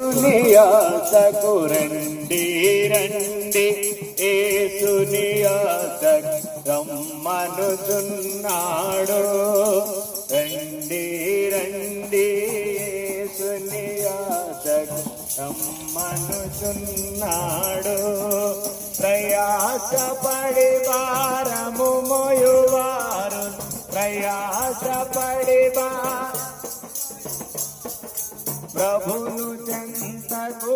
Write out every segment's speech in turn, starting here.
సునియాసకు రండి రండి ఏసునియాస రమ్మనుచున్నాడు. రండి రండి ఏసునియాస రమ్మనుచున్నాడు. ప్రయాసపడి భారము మోయువారు ప్రయాసపడి ప్రభును చెంతకు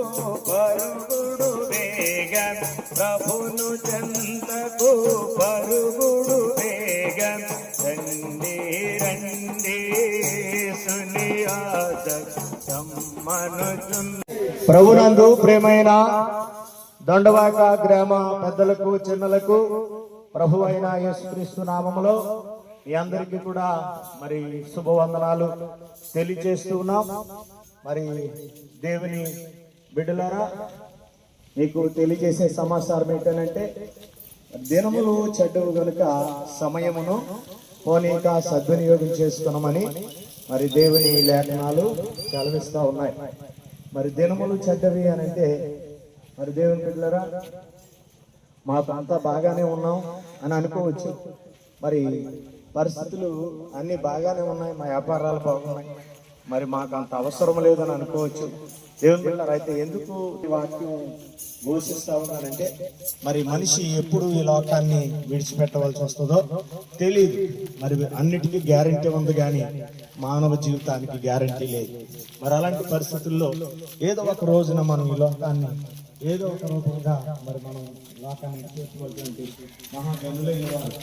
పరుగుడు వేగం ప్రభును చెంతకు పరుగుడు వేగం. రండి రండి సునియాస ప్రభునందు ప్రేమైన దొండవాక గ్రామ పెద్దలకు చిన్నలకు ప్రభు అయిన యేసుక్రీస్తు నామములో మీ అందరికీ కూడా మరి శుభవందనాలు తెలియజేస్తూ ఉన్నాం. మరి దేవుని బిడ్డలారా, మీకు తెలియజేసే సమాచారం ఏంటంటే దినములు చెడ్డవు కనుక సమయమును పోనీక సద్వినియోగం చేసుకున్నామని మరి దేవుని లేఖనాలు చదివిస్తూ ఉన్నాయి. మరి దినములు చెడ్డవి అని అంటే మరి దేవుని బిడ్డలారా, మాకు అంతా బాగానే ఉన్నాం అని అనుకోవచ్చు. మరి పరిస్థితులు అన్ని బాగానే ఉన్నాయి, మా వ్యాపారాలు బాగున్నాయి, మరి మాకు అంత అవసరం లేదని అనుకోవచ్చు. దేవుని బిడ్డలారా, అయితే ఎందుకు ఈ వాక్యం ఘోషిస్తా ఉన్నానంటే మరి మనిషి ఎప్పుడు ఈ లోకాన్ని విడిచిపెట్టవలసి వస్తుందో తెలియదు. మరి అన్నిటికీ గ్యారంటీ ఉంది కానీ మానవ జీవితానికి గ్యారంటీ లేదు. మరి అలాంటి పరిస్థితుల్లో ఏదో ఒక రోజున మనం ఈ లోకాన్ని ఏదో ఒక రూపంగా మరి మనం లోకాన్ని చేసుకోవాల్సి మహాగనులైన వారు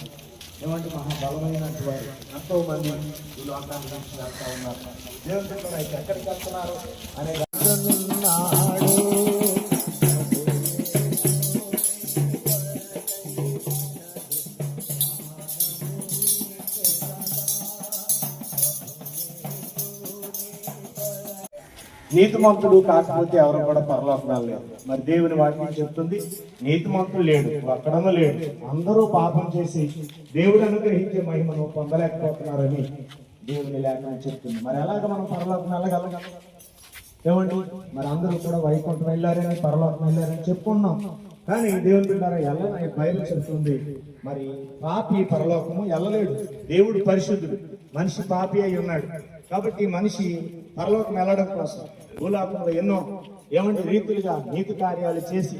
ఏమంటే మహాబలమైనటువంటి వారు ఎంతో మంది ఈ లోకాన్ని చేస్తూ ఉన్నారు. దేవుని అయితే ఎక్కడికి వెళ్తున్నారు అనే నీతిమంతుడు కాకపోతే ఎవరు కూడా పరలోకం లేదు. మరి దేవుని వాక్యం చెప్తుంది, నీతిమంతుడు లేడు, ఒక్కడనూ లేడు, అందరూ పాపం చేసి దేవుడు అనుగ్రహించే మహిమను పొందలేకపోతున్నారని దేవుని లేఖనం చెప్తుంది. మరి ఎలాగ మనం పరలోకం వెళ్ళగలం? ఏమండి, మరి అందరూ కూడా వైకుంఠం వెళ్ళారని పరలోకం వెళ్ళారని చెప్పుకున్నాం. కానీ దేవుని బిడ్డారా, వెళ్ళని బైబిల్ చెప్తుంది మరి పాపి పరలోకము వెళ్ళలేడు. దేవుడు పరిశుద్ధుడు, మనిషి పాపి అయి ఉన్నాడు. కాబట్టి మనిషి పరలోకం వెళ్ళడం కోసం భూలోకంలో ఎన్నో రీతులుగా నీతి కార్యాలు చేసి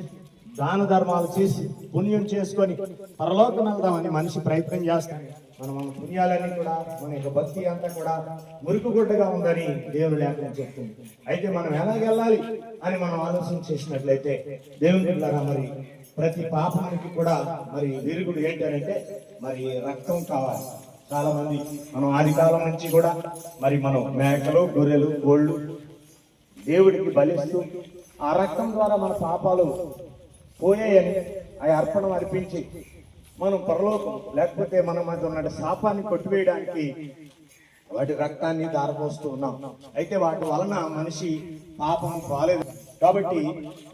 దాన ధర్మాలు చేసి పుణ్యం చేసుకొని పరలోకం వెళ్దామని మనిషి ప్రయత్నం చేస్తాడు. మన పుణ్యాలన్నీ కూడా మన యొక్క భక్తి అంతా కూడా మురుకుగుడ్డగా ఉందని దేవుని లేఖనం చెప్తుంది. అయితే మనం ఎలాగెళ్ళాలి అని మనం ఆలోచన చేసినట్లయితే దేవుని బిడ్డలారా, మరి ప్రతి పాపానికి కూడా మరి విరుగుడు ఏంటంటే మరి రక్తం కావాలి. చాలా మంది మనం ఆది కాలం నుంచి కూడా మరి మనం మేకలు గొర్రెలు కోళ్ళు దేవుడికి బలిస్తూ ఆ రక్తం ద్వారా మన పాపాలు పోయాయని ఆ అర్పణం అర్పించి మనం పరలోకం లేకపోతే మన మధ్య ఉన్న శాపాన్ని కొట్టివేయడానికి వాటి రక్తాన్ని దారపోస్తూ ఉన్నాం. అయితే వాటి వలన మనిషి పాపం పోలేదు. కాబట్టి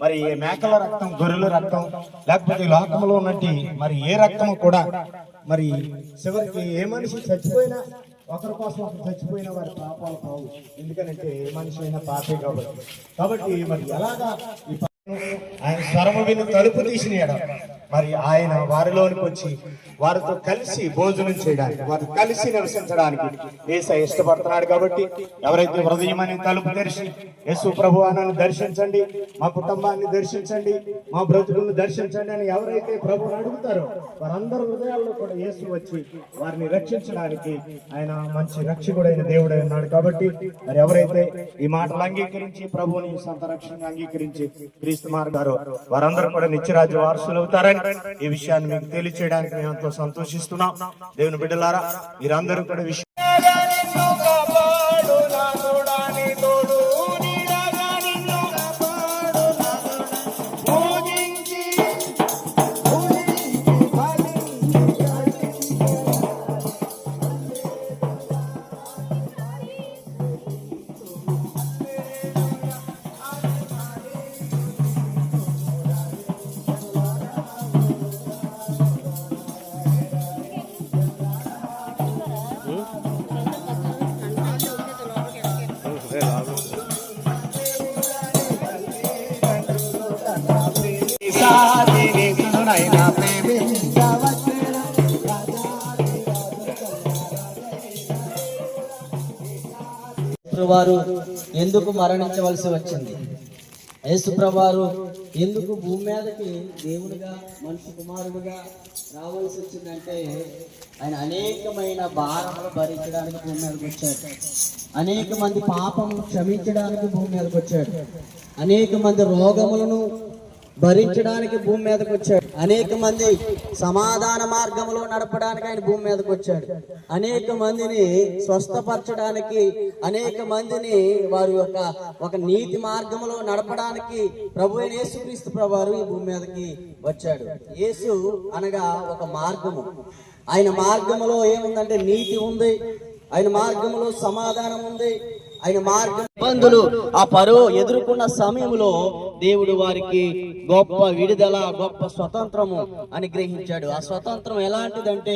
మరి మేకల రక్తం, గొర్రెల రక్తం లేకపోతే లోకంలో ఉన్నట్టు మరి ఏ రక్తము కూడా మరి చివరికి ఏ మనిషి చచ్చిపోయినా ఒకరి కోసం ఒకరు చచ్చిపోయిన వారి పాపాలు పోవు. ఎందుకంటే ఏ మనిషి అయినా పాపే కాబట్టి మరి ఎలాగా ఈ ఆయన స్వరము విని తలుపు తీసినాడు. మరి ఆయన వారిలోనికి వచ్చి వారితో కలిసి భోజనం చేయడానికి, వారు కలిసి నివసించడానికి యేసయ్య ఇష్టపడుతున్నాడు. కాబట్టి ఎవరైతే హృదయం అని తలుపు తెరిచి యేసు ప్రభువాన్ని దర్శించండి, మా కుటుంబాన్ని దర్శించండి, మా బ్రతుకులను దర్శించండి అని ఎవరైతే ప్రభువుని అడుగుతారో వారందరి హృదయాల్లో కూడా యేసు వచ్చి వారిని రక్షించడానికి ఆయన మంచి రక్షకుడైన దేవుడై ఉన్నాడు. కాబట్టి మరి ఎవరైతే ఈ మాటలు అంగీకరించి ప్రభువుని సొంత రక్షణగా అంగీకరించి క్రీస్తు మార్గారు వారందరూ కూడా నిత్యరాజ్య వారసులు అవుతారని ఈ విషయాన్ని మీకు తెలియచేయడానికి మేము ఎంతో సంతోషిస్తున్నాం. దేవుని బిడ్డలారా, మీరందరూ కూడా రాజునైనా ప్రేమించవచ్చును. వారు ఎందుకు మరణించవలసి వచ్చింది? యేసుప్రభువారు ఎందుకు భూమి మీదకి దేవుడిగా మనిషి కుమారుడుగా రావాల్సి వచ్చిందంటే ఆయన అనేకమైన భారములు భరించడానికి భూమి మీదకి వచ్చాడు. అనేక మంది పాపములు క్షమించడానికి భూమి మీదకి వచ్చాడు. అనేక మంది రోగములను భరించడానికి భూమి మీదకి వచ్చాడు. అనేక మంది సమాధాన మార్గంలో నడపడానికి ఆయన భూమి మీదకి వచ్చాడు. అనేక మందిని స్వస్థపరచడానికి, అనేక మందిని వారి యొక్క ఒక నీతి మార్గంలో నడపడానికి ప్రభు అయిన యేసుక్రీస్తు ప్రభువారు ఈ భూమి మీదకి వచ్చాడు. యేసు అనగా ఒక మార్గము. ఆయన మార్గములో ఏముందంటే నీతి ఉంది, ఆయన మార్గంలో సమాధానం ఉంది, ఆయన మార్గం ఇబ్బందులు ఆ పరో ఎదుర్కొన్న సమయంలో దేవుడు వారికి గొప్ప విడుదల, గొప్ప స్వతంత్రము అనుగ్రహించాడు. ఆ స్వతంత్రం ఎలాంటిదంటే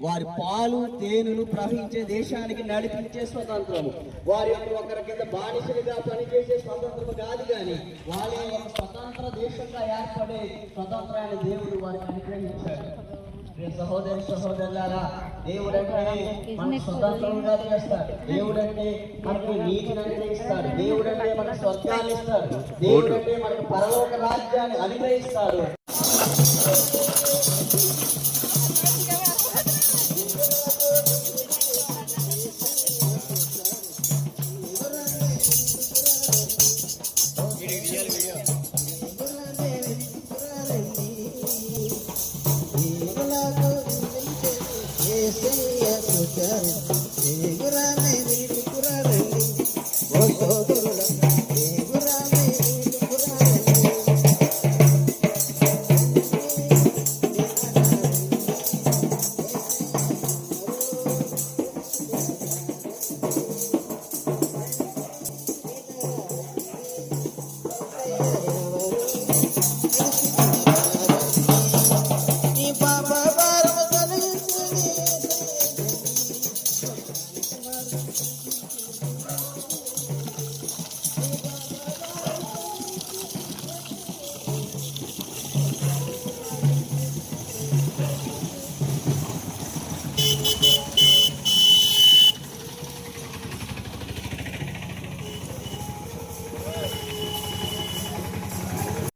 వారి పాలు తేనెలు ప్రవహించే దేశానికి నడిపించే స్వతంత్రము. వారి ఒకరి కింద బానిసలుగా పనిచేసే స్వతంత్రము కాదు, కానీ వారి స్వతంత్ర దేశంగా ఏర్పడే స్వతంత్రాన్ని దేవుడు వారికి అనుగ్రహించాడు. సహోదరి సహోదరులారా, దేవుడంటే మనకు స్వతంత్రంగా చేస్తాడు. దేవుడంటే మనకు నీతిని అనుగ్రహిస్తాడు. దేవుడంటే మనకు స్వర్గాన్ని ఇస్తాడు. దేవుడంటే మనకు పరలోక రాజ్యాన్ని అనుగ్రహిస్తాడు. Yes,